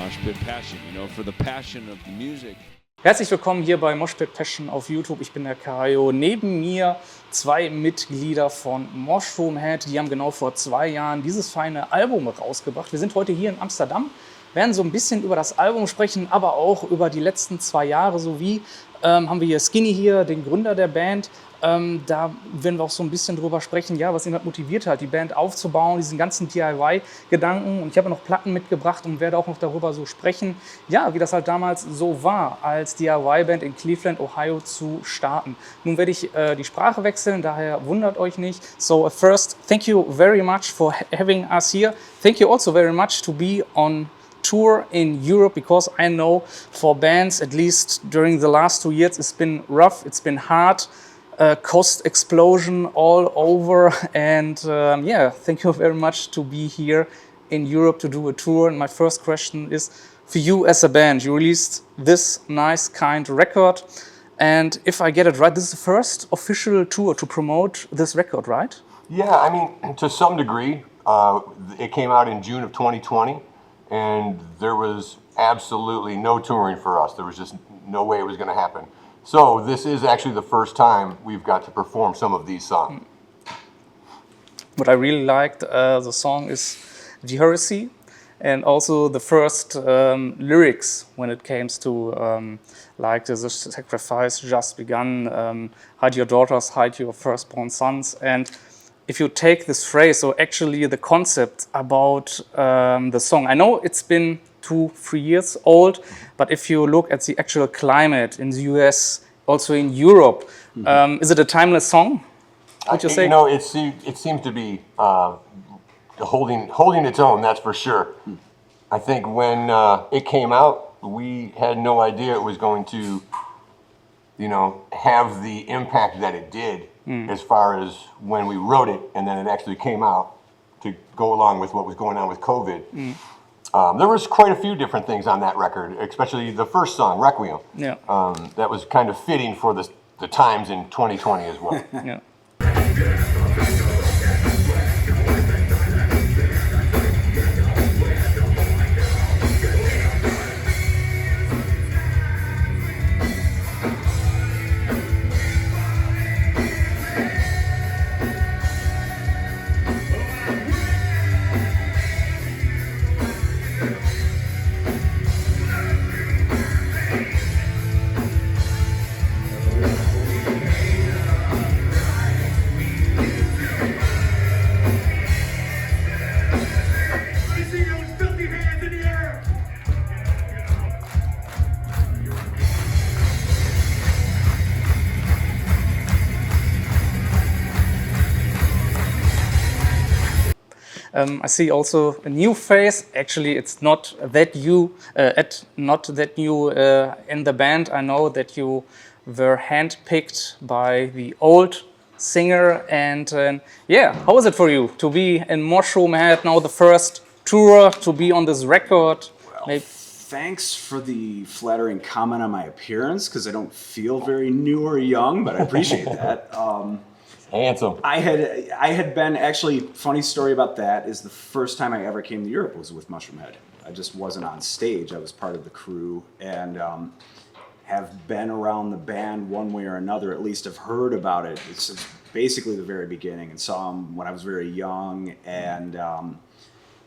Moshpit Passion, for the passion of the music. Herzlich willkommen hier bei Moshpit Passion auf YouTube. Ich bin der Kajo. Neben mir zwei Mitglieder von Mushroomhead. Die haben genau vor 2 Jahren dieses feine Album rausgebracht. Wir sind heute hier in Amsterdam, werden so ein bisschen über das Album sprechen, aber auch über die letzten 2 Jahre sowie. Haben wir hier Skinny hier, den Gründer der Band. Da werden wir auch so ein bisschen drüber sprechen, ja, was ihn halt motiviert hat, die Band aufzubauen, diesen ganzen DIY-Gedanken. Und ich habe noch Platten mitgebracht und werde auch noch darüber so sprechen, ja, wie das halt damals so war, als DIY-Band in Cleveland, Ohio zu starten. Nun werde ich die Sprache wechseln, daher wundert euch nicht. So first, thank you very much for having us here. Thank you also very much to be on tour in Europe, because I know for bands, at least during the last 2 years, it's been rough, it's been hard. Cost explosion all over, and yeah, thank you very much to be here in Europe to do a tour. And my first question is for you as a band. You released this nice kind record, and if I get it right, this is the first official tour to promote this record, right? Yeah, I mean, to some degree. It came out in June of 2020, and there was absolutely no touring for us. There was just no way it was going to happen. So this is actually the first time we've got to perform some of these songs. What I really liked, the song is The Heresy, and also the first lyrics when it came to like the sacrifice just begun, hide your daughters, hide your firstborn sons. And if you take this phrase, so actually the concept about the song, I know it's been 2-3 years old, but if you look at the actual climate in the US, also in Europe, is it a timeless song? Would you say? You know, it seems to be holding its own, that's for sure. I think when it came out, we had no idea it was going to, have the impact that it did as far as when we wrote it and then it actually came out to go along with what was going on with COVID. There was quite a few different things on that record, especially the first song, Requiem. Yeah. That was kind of fitting for the times in 2020 as well. Yeah. I see also a new face. Actually, it's not that new in the band. I know that you were handpicked by the old singer. And yeah, how was it for you to be in Mushroomhead now, the first tour, to be on this record? Well, thanks for the flattering comment on my appearance, because I don't feel very new or young, but I appreciate that. Handsome. I had been, actually, funny story about that is the first time I ever came to Europe was with Mushroomhead. I just wasn't on stage. I was part of the crew, and have been around the band one way or another, at least have heard about it. It's basically the very beginning, and saw them when I was very young, and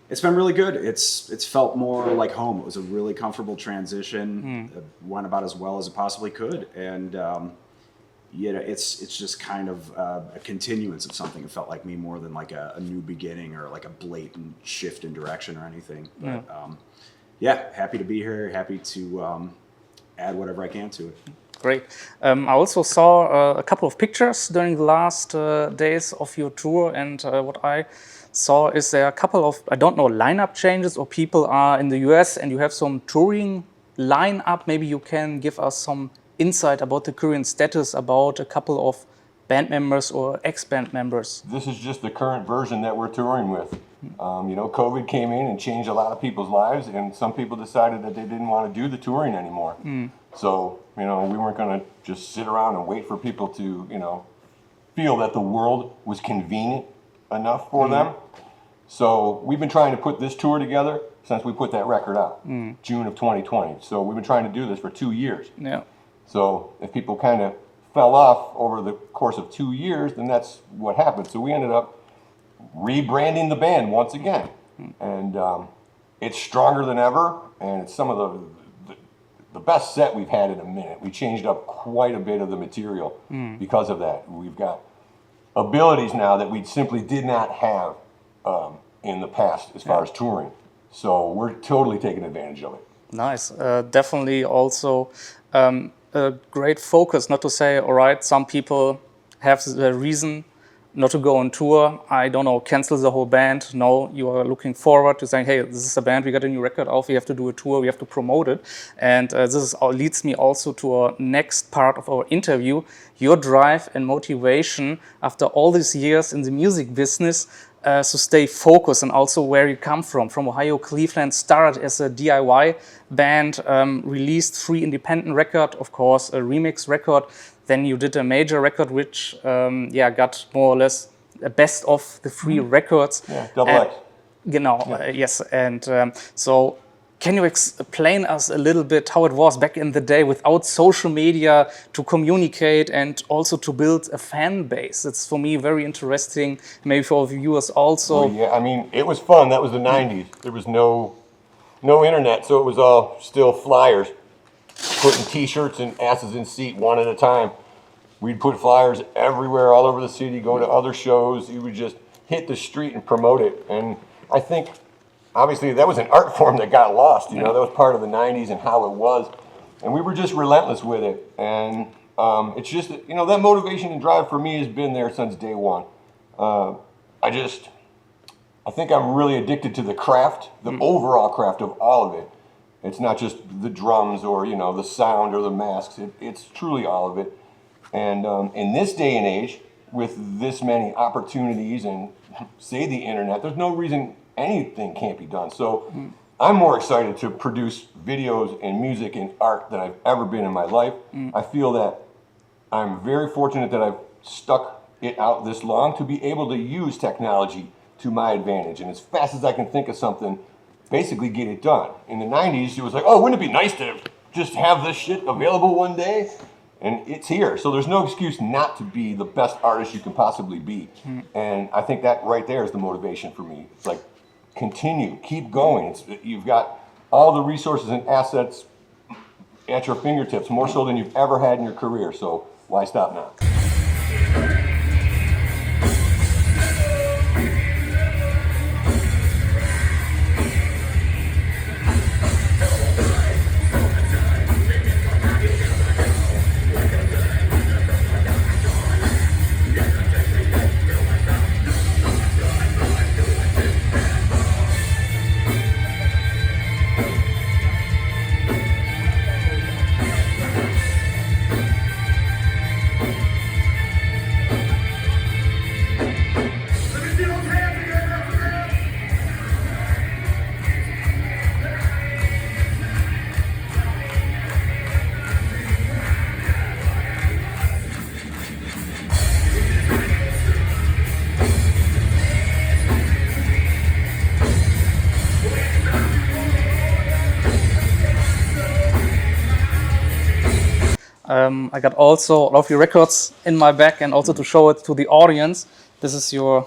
it's been really good. It's felt more like home. It was a really comfortable transition. It went about as well as it possibly could, and it's just kind of a continuance of something. It felt like me more than like a new beginning or like a blatant shift in direction or anything. But yeah, happy to be here. Happy to add whatever I can to it. Great. I also saw a couple of pictures during the last days of your tour, and what I saw is there are a couple of, I don't know, lineup changes, or people are in the US and you have some touring lineup. Maybe you can give us some insight about the current status, about a couple of band members or ex-band members. This is just the current version that we're touring with. COVID came in and changed a lot of people's lives, and some people decided that they didn't want to do the touring anymore. So, we weren't going to just sit around and wait for people to, feel that the world was convenient enough for them. So we've been trying to put this tour together since we put that record out, June of 2020. So we've been trying to do this for 2 years. Yeah. So if people kind of fell off over the course of 2 years, then that's what happened. So we ended up rebranding the band once again. And it's stronger than ever, and it's some of the best set we've had in a minute. We changed up quite a bit of the material because of that. We've got abilities now that we simply did not have in the past as far as touring. So we're totally taking advantage of it. Nice. Definitely also a great focus, not to say, all right, some people have the reason not to go on tour, I don't know, cancel the whole band. No, you are looking forward to saying, hey, this is a band, we got a new record out, we have to do a tour, we have to promote it. And leads me also to our next part of our interview, your drive and motivation after all these years in the music business to stay focused, and also where you come from Ohio, Cleveland, started as a DIY band, released 3 independent records, of course, a remix record. Then you did a major record, which got more or less the best of the 3 records. Yeah, double X. Genau, yes. And so can you explain us a little bit how it was back in the day without social media to communicate and also to build a fan base? It's for me very interesting, maybe for viewers also. Well, yeah, I mean, it was fun. That was the 90s. There was no internet, so it was all still flyers. Putting T-shirts and asses in seat one at a time. We'd put flyers everywhere, all over the city, go to other shows. You would just hit the street and promote it. And I think, obviously, that was an art form that got lost. You know, that was part of the 90s and how it was. And we were just relentless with it. And it's just, you know, that motivation and drive for me has been there since day one. I think I'm really addicted to the craft, the overall craft of all of it. It's not just the drums or, you know, the sound or the masks. It's truly all of it. And in this day and age, with this many opportunities and, say, the internet, there's no reason anything can't be done. So I'm more excited to produce videos and music and art than I've ever been in my life. I feel that I'm very fortunate that I've stuck it out this long to be able to use technology to my advantage. And as fast as I can think of something, basically get it done. In the 90s, it was like, oh, wouldn't it be nice to just have this shit available one day? And it's here. So there's no excuse not to be the best artist you can possibly be. And I think that right there is the motivation for me. It's like, continue, keep going. You've got all the resources and assets at your fingertips, more so than you've ever had in your career. So why stop now? I got also all of your records in my bag, and also to show it to the audience. This is your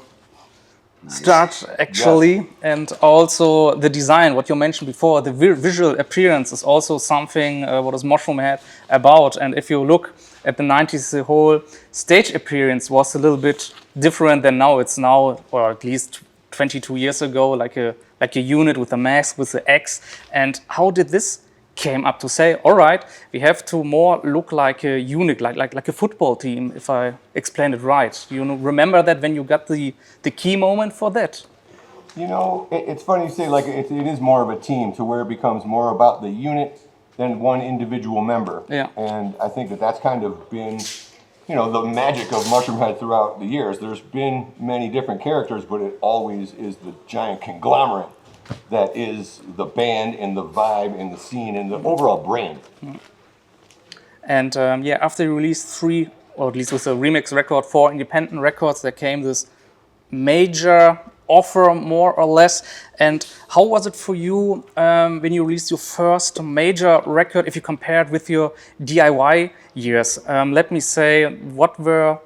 start, actually, yes. And also the design, what you mentioned before, the visual appearance is also something what is Mushroomhead about. And if you look at the 90s, the whole stage appearance was a little bit different than now. It's now, or at least 22 years ago, like a unit with a mask, with the X. And how did this came up to say, all right, we have to more look like a unit, like a football team, if I explain it right. You know, remember that when you got the key moment for that? You know, it's funny you say, like, it is more of a team, to where it becomes more about the unit than one individual member. Yeah. And I think that that's kind of been, you know, the magic of Mushroomhead throughout the years. There's been many different characters, but it always is the giant conglomerate that is the band and the vibe and the scene and the overall brand. And after you released 3, or at least with a remix record, 4 independent records, there came this major offer more or less. And how was it for you when you released your first major record, if you compare it with your DIY years? Let me say, what were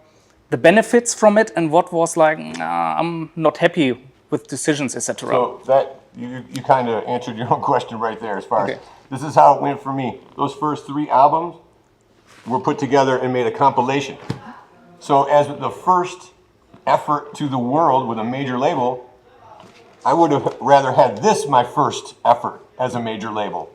the benefits from it and what was like, nah, I'm not happy with decisions, etc.? So that you kind of answered your own question right there as far as this is how it went for me. Those first 3 albums were put together and made a compilation. So as the first effort to the world with a major label, I would have rather had this my first effort as a major label,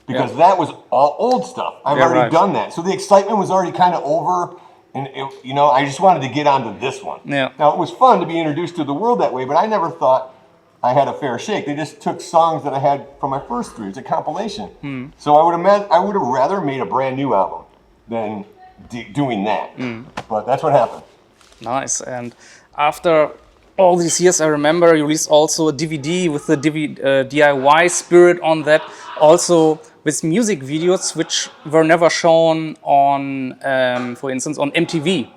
because that was all old stuff. I've already done that. So the excitement was already kind of over, and I just wanted to get onto this one. Yeah. Now it was fun to be introduced to the world that way, but I never thought I had a fair shake. They just took songs that I had from my first 3. It's a compilation. So I would have rather made a brand new album than doing that. But that's what happened. Nice. And after all these years, I remember you released also a DVD with the DIY spirit on that, also with music videos which were never shown on, for instance, on MTV.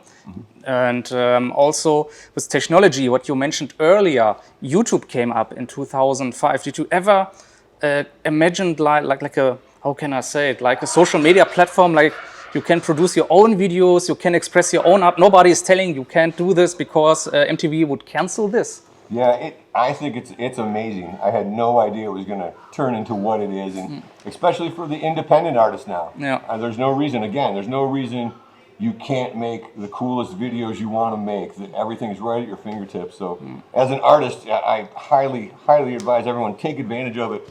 And also with technology, what you mentioned earlier, YouTube came up in 2005. Did you ever imagine like a, how can I say it, like a social media platform, like you can produce your own videos, you can express your own art. Nobody is telling you can't do this because MTV would cancel this. Yeah, I think it's amazing. I had no idea it was going to turn into what it is, and especially for the independent artists now. Yeah. There's no reason you can't make the coolest videos you want to make. That everything's right at your fingertips. So as an artist, I highly, highly advise everyone take advantage of it.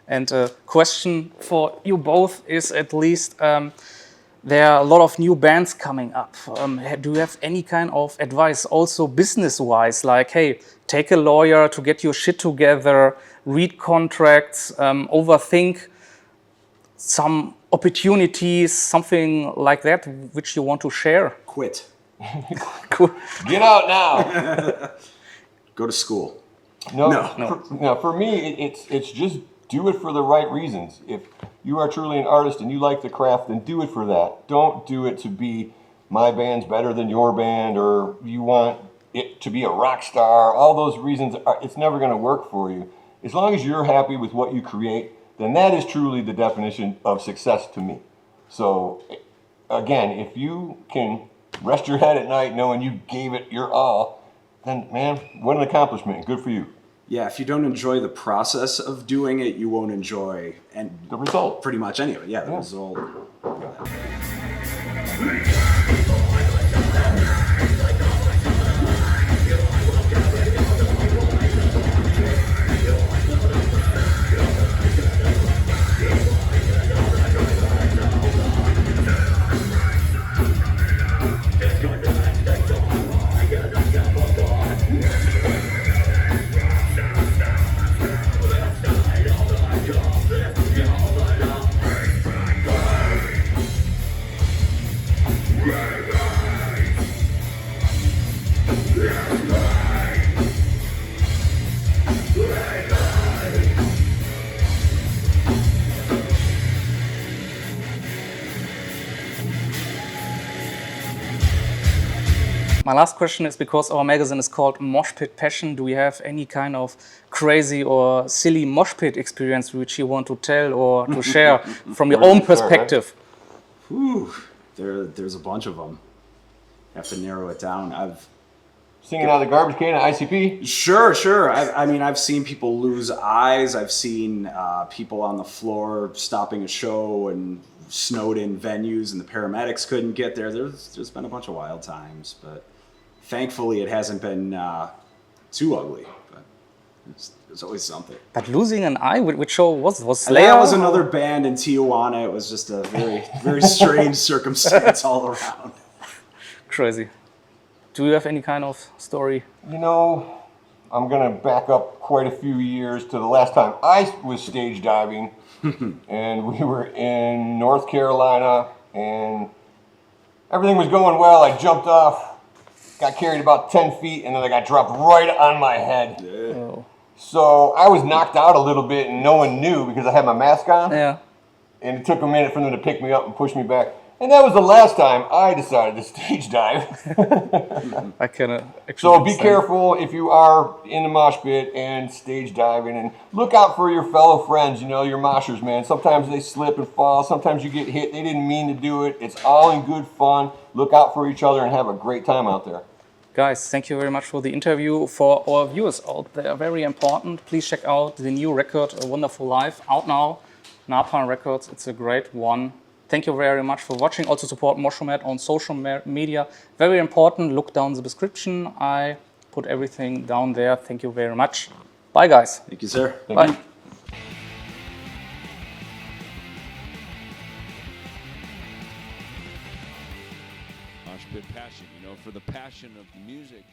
And a question for you both is, at least there are a lot of new bands coming up. Do you have any kind of advice, also business-wise, like, hey, take a lawyer to get your shit together, read contracts, overthink some opportunities, something like that, which you want to share? Quit. Cool. Get out now. Go to school. No. For me, it's just do it for the right reasons. If you are truly an artist and you like the craft, then do it for that. Don't do it to be my band's better than your band, or you want it to be a rock star. All those reasons, it's never going to work for you. As long as you're happy with what you create, then that is truly the definition of success to me. So again, if you can rest your head at night knowing you gave it your all, then man, what an accomplishment. Good for you. Yeah, if you don't enjoy the process of doing it, you won't enjoy The result. pretty much anyway. Yeah, the result. My last question is, because our magazine is called Moshpit Passion, do you have any kind of crazy or silly moshpit experience which you want to tell or to share from your own perspective? Whew, there's a bunch of them. Have to narrow it down. singing out of the garbage can at ICP? Sure. I mean, I've seen people lose eyes. I've seen people on the floor stopping a show and snowed in venues and the paramedics couldn't get there. There's been a bunch of wild times, but thankfully it hasn't been too ugly. But there's always something. But losing an eye, which show was And Slayer? that was another band in Tijuana. It was just a very, very strange circumstance all around. Crazy. Do you have any kind of story? You know, I'm going to back up quite a few years to the last time I was stage diving. And we were in North Carolina, and everything was going well. I jumped off, got carried about 10 feet, and then I got dropped right on my head. Oh. So I was knocked out a little bit, and no one knew because I had my mask on. Yeah. And it took a minute for them to pick me up and push me back. And that was the last time I decided to stage dive. I can actually So be understand. careful if you are in the mosh pit and stage diving, and look out for your fellow friends, you know, your moshers, man. Sometimes they slip and fall. Sometimes you get hit. They didn't mean to do it. It's all in good fun. Look out for each other and have a great time out there. Guys, thank you very much for the interview. For our viewers out there, very important, please check out the new record, A Wonderful Life, out now. Napalm Records, it's a great one. Thank you very much for watching. Also support Mushroomhead on social media. Very important, look down the description. I put everything down there. Thank you very much. Bye, guys. Thank you, sir. Bye. Moshpit Passion, for the passion of the music.